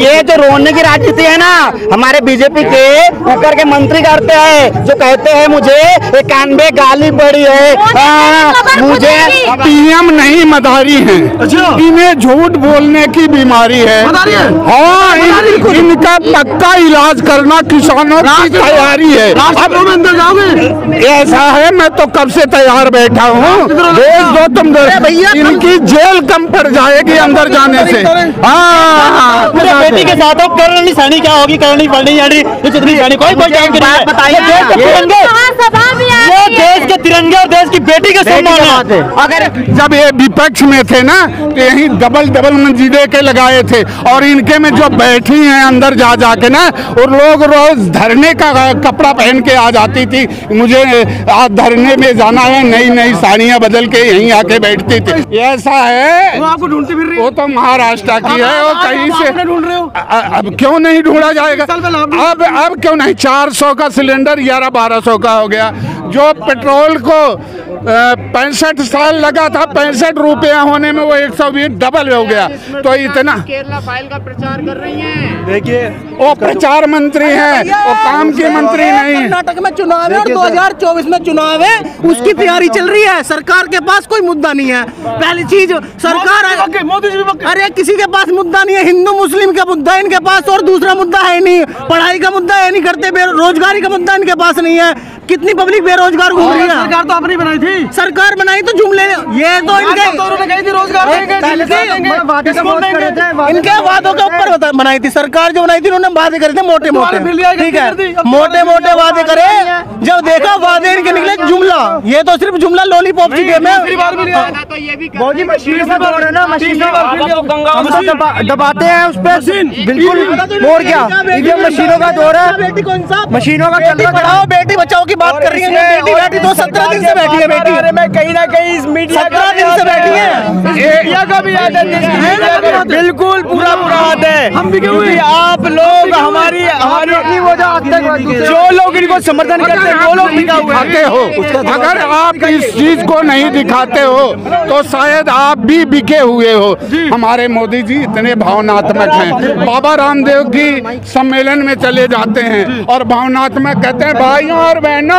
ये जो रोने की राजनीति है ना, हमारे बीजेपी के ऊपर के मंत्री करते हैं, जो कहते हैं मुझे कान में गाली पड़ी है, मुझे पीएम नहीं मदारी है, इन्हें झूठ बोलने की बीमारी है। हाँ, इनका पक्का इलाज करना किसानों की तैयारी है। अब अंदर जाओगे? ऐसा है, मैं तो कब से तैयार बैठा हूँ। भेज दो तुम भैया, इनकी जेल कम पड़ जाएगी अंदर जाने से। हाँ, बेटी के साथ करनी सैनी क्या होगी, करनी पड़नी जितनी सैनी कोई बताइए। ये देश के तिरंगे और देश की बेटी के सम्मान है। अगर जब ये विपक्ष में थे ना, तो यही डबल मंजिले के लगाए थे, और इनके में जो बैठी हैं अंदर जा जाके ना, और लोग रोज धरने का कपड़ा पहन के आ जाती थी, मुझे आज धरने में जाना है, नई नई साड़ियाँ बदल के यहीं आके बैठती थी। ऐसा है, वो आपको ढूंढती फिर रही है। वो तो महाराष्ट्र की है, वो कहीं से ढूंढ रहे हो। अब क्यों नहीं ढूंढा जाएगा? अब क्यों नहीं? 400 का सिलेंडर 1100-1200 का हो गया। जो पेट्रोल को 65 साल लगा था 65 रुपया होने में, वो 120 डबल हो गया। तो इतना केरला फाइल का प्रचार कर रही हैं। देखिए, वो प्रचार मंत्री हैं, वो काम की मंत्री नहीं। कर्नाटक में चुनाव है और 2024 में चुनाव है, उसकी तैयारी चल रही है। सरकार के पास कोई मुद्दा नहीं है। पहली चीज, सरकार मोदी जी, अरे किसी के पास मुद्दा नहीं है। हिंदू मुस्लिम का मुद्दा है इनके पास, और दूसरा मुद्दा है नहीं। पढ़ाई का मुद्दा है नहीं करते, बेरोजगारी का मुद्दा इनके पास नहीं है। कितनी पब्लिक बेरोजगार घूम रही है। सरकार तो अपनी बनाई थी, सरकार बनाई तो जुमले, ये तो इनके रोजगार इनके वादों के ऊपर बनाई थी सरकार। जो बनाई थी उन्होंने वादे करे थे मोटे मोटे, ठीक है, मोटे मोटे वादे करे। जब देखा वादे इनके निकले जुमला। ये तो सिर्फ जुमला लॉलीपॉप की गेम है। दबाते हैं उस पर, बिल्कुल। और क्या मशीनों का दौर है, मशीनों का बढ़ाओ, बेटी बचाओ की बात कर रही है। बेटी तो 17 दिन से बैठी है। बेटी मैं कहीं ना कहीं इस मीडिया 17 दिन से बैठी है। मीडिया का भी याद है, बिल्कुल पूरा याद है। क्योंकि आप लोग हमारी जो लोग इनको समर्थन करते हैं वो लोग दिखाते हो। अगर आप इस चीज को नहीं दिखाते हो तो शायद आप भी बिके हुए हो। हमारे मोदी जी इतने भावनात्मक हैं। बाबा रामदेव की सम्मेलन में चले जाते हैं और भावनात्मक कहते हैं, भाइयों और बहनों,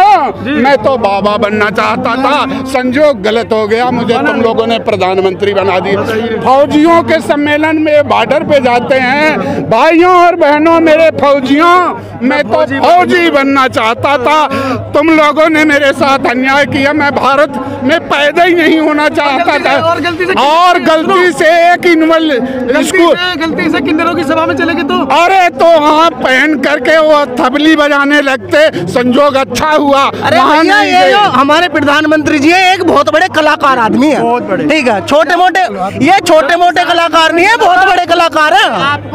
मैं तो बाबा बनना चाहता था, संजोग गलत हो गया, मुझे तुम लोगों ने प्रधानमंत्री बना दिया। फौजियों के सम्मेलन में बॉर्डर पे जाते हैं, भाइयों और बहनों मेरे फौजियों, मैं तो फौजी बनना चाहता था, तुम लोगों ने मेरे साथ अन्याय किया, मैं भारत में पैदा ही नहीं होना चाहता था। और गलती से एक गलती से किन्नरों की सभा में चले गए तो, अरे तो हाँ, पहन करके वो तबली बजाने लगते, संजोग अच्छा हुआ। अरे भैया, ये जो हमारे प्रधानमंत्री जी है, एक बहुत बड़े कलाकार आदमी है, बहुत बड़े, ठीक है। छोटे मोटे कलाकार नहीं है, बहुत बड़े कलाकार है।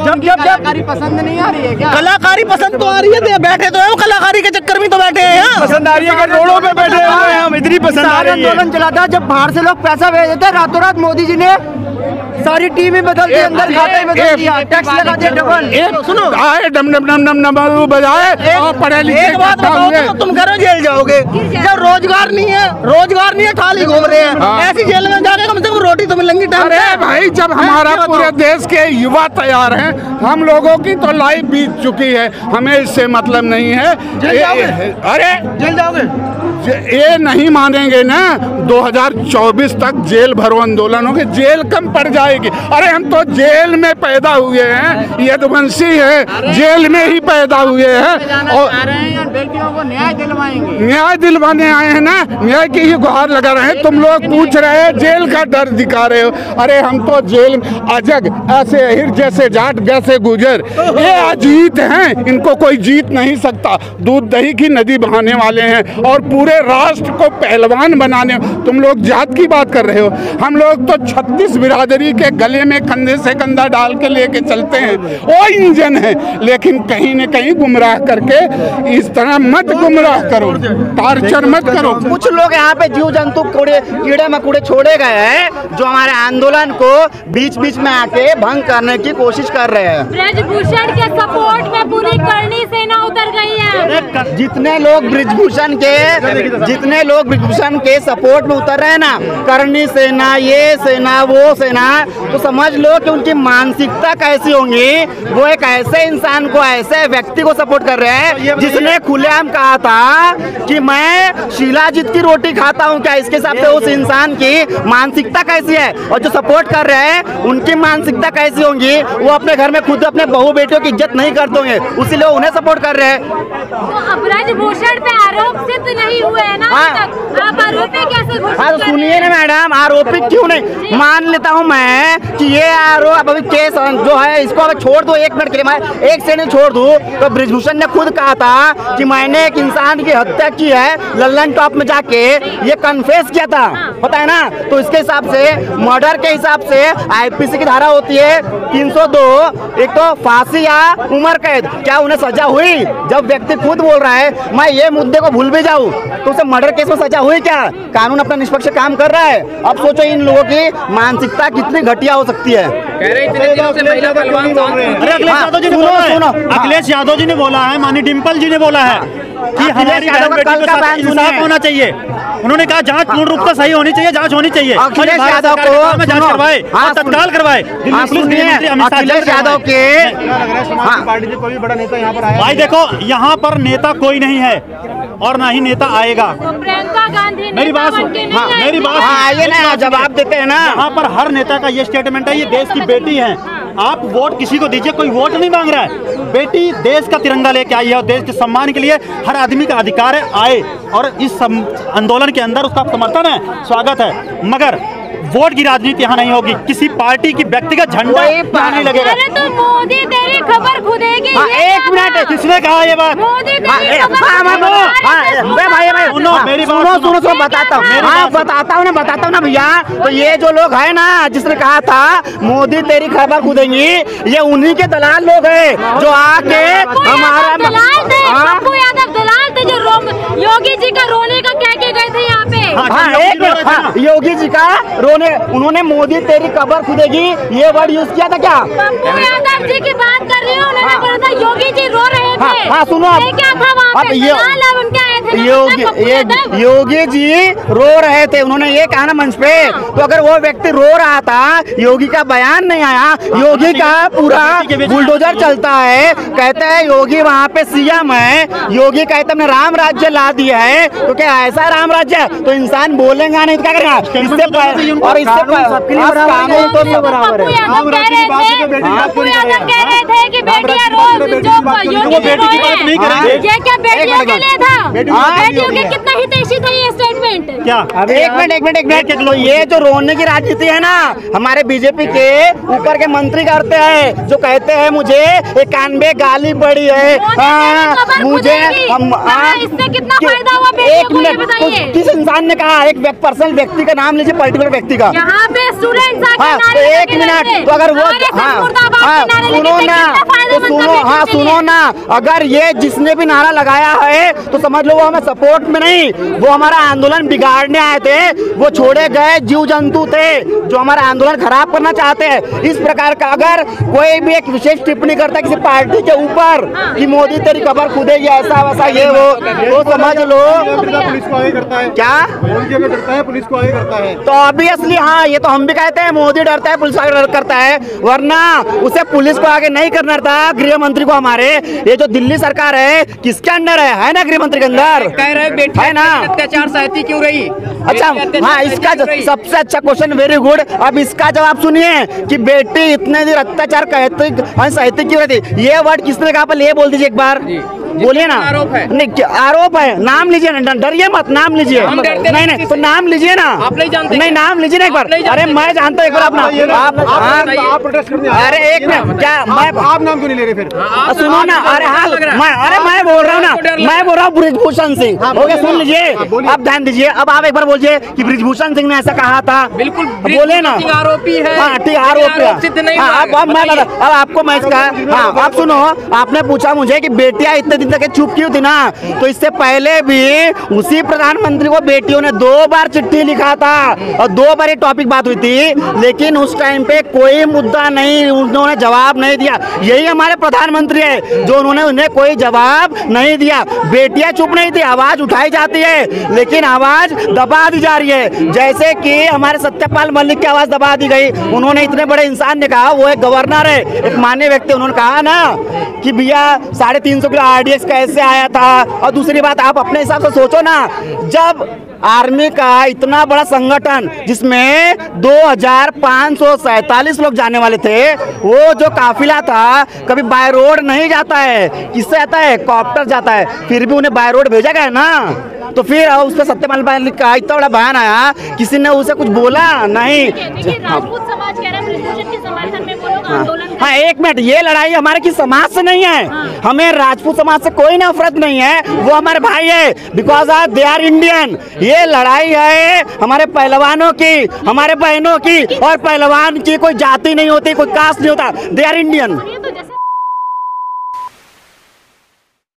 जब कलाकारी पसंद नहीं आ रही है क्या? कलाकारी पसंद तो आ रही है, बैठे तो है, कलाकारी के चक्कर में तो बैठे हैं। पसंद आ रही है, रोडों पे बैठे हुए हैं हम, इतनी पसंद आ रही है। आंदोलन चला था, जब बाहर से लोग पैसा भेज देते, रातों रात मोदी जी ने सारी टीम ही बदल दी, अंदर खाते बदल दिया, टैक्स लगा दिया डबल। सुनो, आए डम डम डम डम डम बजाए, पढ़े लिखे। एक बात बताओ, तो तुम कह रहे हो जेल जाओगे, जब रोजगार नहीं है, थाली घूम रहे हैं, ऐसी जेल में जाके कम से कम रोटी तो मिलेंगी। अरे भाई, जब हमारा पूरे देश के युवा तैयार हैं, हम लोगों की तो लाइफ बीत चुकी है, हमें इससे मतलब नहीं है। अरे जेल जाओगे? ये नहीं मानेंगे ना, 2024 तक जेल भरो आंदोलन होगी, जेल कम पड़ जाएगी। अरे हम तो जेल में पैदा हुए हैं, यदुवंशी है, जेल में ही पैदा हुए हैं, और बेटियों को न्याय दिलवाएंगे। न्याय दिलवाने आए हैं ना, न्याय की ही गुहार लगा रहे हैं। तुम लोग पूछ रहे हैं, जेल का डर दिखा रहे हो। अरे हम तो जेल अजग, ऐसे हिर जैसे जाट जैसे गुजर, ये अजीत हैं, इनको कोई जीत नहीं सकता। दूध दही की नदी बहाने वाले हैं और पूरे राष्ट्र को पहलवान बनाने। तुम लोग जात की बात कर रहे हो, हम लोग तो 36 बिरादरी के गले में कंधे से कंधा डाल के लेके चलते हैं, वो इंजन है। लेकिन कहीं न कहीं गुमराह करके, इस तरह मत गुमराह करो, टार्चर मत करो। कुछ लोग यहाँ पे जीव जंतु कीड़े मकोड़े छोड़े गए हैं, जो हमारे आंदोलन को बीच बीच में आके भंग करने की कोशिश कर रहे हैं। ब्रजभूषण के सपोर्ट में पूरी करनी सेना उतर गई है। जितने लोग ब्रजभूषण के जितने लोग ब्रिजभूषण के सपोर्ट में उतर रहे हैं ना, करनी सेना, ये सेना, वो सेना, तो समझ लो कि उनकी मानसिकता कैसी होंगी। वो एक ऐसे इंसान को, ऐसे व्यक्ति को सपोर्ट कर रहे हैं जिसने खुलेआम कहा था कि मैं शिलाजीत की रोटी खाता हूं। क्या इसके हिसाब से उस इंसान की मानसिकता कैसी है? और जो सपोर्ट कर रहे हैं उनकी मानसिकता कैसी होंगी? वो अपने घर में खुद अपने बहू बेटियों की इज्जत नहीं करते होंगे, उसीलिए उन्हें सपोर्ट कर रहे हैं। तो ब्रजभूषण पे आरोप सिद्ध नहीं हुए हैं ना तक, आप आरोपी कैसे घोषित हाँ तो सुनिए ना मैडम, आरोपी क्यों नहीं? मान लेता हूँ मैं कि ये आरोप अभी केस जो है इसको अगर छोड़ दो, 1 मिनट के लिए मैं 1 सेकंड छोड़ दूं, तो ब्रिजभूषण ने खुद कहा था कि मैंने एक इंसान की हत्या की है, लल्लन टॉप में जाके ये कन्फेस किया था, पता है ना। तो इसके हिसाब से मर्डर के हिसाब से आईपीसी की धारा होती है 302, एक तो फांसी या उम्र कैद। क्या उन्हें सजा हुई? जब व्यक्ति खुद बोल रहा है मैं ये मुद्दे को भूल भी जाऊं, तो उसे मर्डर केस में सजा हुई क्या? कानून अपना निष्पक्ष काम कर रहा है। अब सोचो इन लोगों की मानसिकता कितनी घटिया हो सकती है। कह रहे इतने दिनों से महिला पहलवान अरे अखिलेश यादव जी ने बोला है, अखिलेश यादव जी ने बोला है, माननीय डिम्पल जी ने बोला है कि हमारी बहन बेटी को साथ इंसाफ होना चाहिए। उन्होंने कहा जांच पूर्ण रूप से सही होनी चाहिए, जांच होनी चाहिए। अखिलेश यादव को जांच करवाए, तत्काल करवाए। अखिलेश यादव के पार्टी से कोई बड़ा नेता यहाँ पर आया? भाई देखो, यहाँ पर नेता कोई नहीं है और ना ही नेता आएगा। प्रियंका गांधी मेरी बात मेरी बात आइए ना, जवाब देते हैं ना। यहाँ पर हर नेता का ये स्टेटमेंट है, ये देश की बेटी है, आप वोट किसी को दीजिए, कोई वोट नहीं मांग रहा है। बेटी देश का तिरंगा लेके आई है और देश के सम्मान के लिए हर आदमी का अधिकार है आए, और इस आंदोलन के अंदर उसका समर्थन है, स्वागत है। मगर वोट की राजनीति यहाँ नहीं होगी, किसी पार्टी की व्यक्तिगत झंडा यहाँ नहीं लगेगा। अरे तो मोदी तेरी खबर खुदेगी। 1 मिनट, किसने कहा ये बात? मोदी तेरी खबर सुनो बताता हूँ ना भैया। तो ये जो लोग है ना, जिसने कहा था मोदी तेरी खबर खुदेंगी, ये उन्हीं के दलाल लोग हैं जो आके हमारा पप्पू यादव दलाल थे, जो योगी जी का रोने का कह के गए थे यहाँ पे। योगी जी का रोने, उन्होंने मोदी तेरी कब्र खुदेगी ये वर्ड यूज किया था क्या? पप्पू यादव जी की बात कर रही हूँ, उन्होंने बोला था योगी जी रो रहे थे। हाँ सुनो, क्या था वहाँ पे? उनके आए थे योगी जी रो रहे थे, उन्होंने ये कहा ना मंच पे। तो अगर वो व्यक्ति रो रहा था, योगी का बयान नहीं आया, योगी का पूरा बुलडोजर चलता है, कहते हैं योगी वहाँ पे सीएम है, योगी कहते हमने राम राज्य ला दिया है, तो क्या ऐसा राम राज्य? तो इंसान बोलेगा नहीं तो क्या करेगा? और इससे कानून तो सब बराबर है। पप्पू यादव कह रहे थे कि बेटियां रोज जो योगी जी रोए हैं, ये क्या बेटियों के लिए था? बेटियों के कितना हितैषी था ये स्टेटमेंट? क्या? एक मिनट, तो ये जो रोने की राजनीति है ना, हमारे बीजेपी के ऊपर के मंत्री करते हैं, जो कहते हैं मुझे 91 गाली पड़ी है, मुझे इससे कितना फायदा हुआ? एक मिनट, तो किस इंसान ने कहा? एक पर्सनल व्यक्ति का नाम लीजिए, पर्टिकुलर व्यक्ति का। यहाँ पे स्टूडेंट एक मिनट, तो अगर वो सुनो ना, अगर ये जिसने भी नारा लगाया है तो समझ लो वो हमें सपोर्ट में नहीं, वो हमारा आंदोलन बिगाड़ने आए थे, वो छोड़े गए जीव जंतु थे जो हमारा आंदोलन खराब करना चाहते हैं। इस प्रकार का अगर कोई भी एक विशेष टिप्पणी करता है किसी पार्टी के ऊपर कि मोदी तेरी कब्र खुदेगी, ऐसा वैसा ये वो, तो समझ लो पुलिस को आगे करता है। क्या डरता है? पुलिस को आगे करता है तो ऑब्वियसली हाँ, ये तो हम भी कहते हैं मोदी डरता है, पुलिस आगे करता है, वरना उसे पुलिस को आगे नहीं करना था। गृह मंत्री को हमारे, ये जो दिल्ली सरकार है किसके अंदर है ना? गृह मंत्री के अंदर कह रहे बेटी है ना? अत्याचार सहती क्यों रही? अच्छा हाँ, इसका सबसे अच्छा क्वेश्चन, वेरी गुड। अब इसका जवाब सुनिए कि बेटी इतने देर अत्याचार सहती क्यों रहती? ये वर्ड किसने कहा? पहले ये बोल दीजिए एक बार, बोलिए ना। आरोप है? नहीं, आरोप है, नाम लीजिए ना, डरिए मत, नाम लीजिए। नहीं तो नाम लीजिए ना, आप नहीं जानते? नहीं, नाम लीजिए ना एक बार। अरे मैं जानता हूँ, एक बार अपना आप प्रोटेस्ट करने आए। अरे एक मिनट, क्या आप नाम क्यों नहीं ले रहे फिर? सुनो ना, अरे हाँ, मैं बोल रहा हूँ ना, मैं बोल रहा हूँ ब्रिजभूषण सिंह। हो गया, सुन लीजिए, अब ध्यान दीजिए। अब आप एक बार बोलिए कि ब्रिजभूषण सिंह ने ऐसा कहा था। बिल्कुल बोले ना, आरोपी है। हाँ ठीक, आरोपी। अब आपको मैं इसका, हाँ आप सुनो, आपने पूछा मुझे कि बेटियां इतने तक चुप की थी ना, तो इससे पहले भी उसी प्रधानमंत्री को बेटियों ने 2 बार चिट्ठी लिखा था और 2 बार ये टॉपिक बात हुई थी, लेकिन उस टाइम पे कोई मुद्दा नहीं, उन्होंने जवाब नहीं दिया। यही हमारे प्रधानमंत्री है जो उन्हें कोई जवाब नहीं दिया। बेटियां चुप नहीं थी, आवाज उठाई जाती है लेकिन आवाज दबा दी जा रही है। जैसे कि हमारे सत्यपाल मलिक की आवाज दबा दी गई। उन्होंने इतने बड़े इंसान ने कहा, वो एक गवर्नर है, एक माननीय व्यक्ति, उन्होंने कहा ना कि भैया 350 किलो RDX कैसे आया था। और दूसरी बात, आप अपने हिसाब से सोचो ना, जब आर्मी का इतना बड़ा संगठन जिसमें 2547 लोग जाने वाले थे, वो जो काफिला था कभी बाय रोड नहीं जाता है, किससे आता है, कॉप्टर जाता है, फिर भी उन्हें बाय रोड भेजा गया ना। तो फिर उस पर सत्यपाल मलिक का इतना बड़ा बयान आया, किसी ने उसे कुछ बोला नहीं। राजपूत समाज कह रहा है ब्रिजभूषण के समर्थन में वो लोग आंदोलन। हाँ, एक मिनट, ये लड़ाई हमारे किस समाज से नहीं है। हमें राजपूत समाज से कोई नफरत नहीं है, वो हमारे भाई है, बिकॉज दे आर इंडियन। ये लड़ाई है हमारे पहलवानों की, हमारे बहनों की, और पहलवान की कोई जाति नहीं होती, कोई कास्ट नहीं होता, दे आर इंडियन।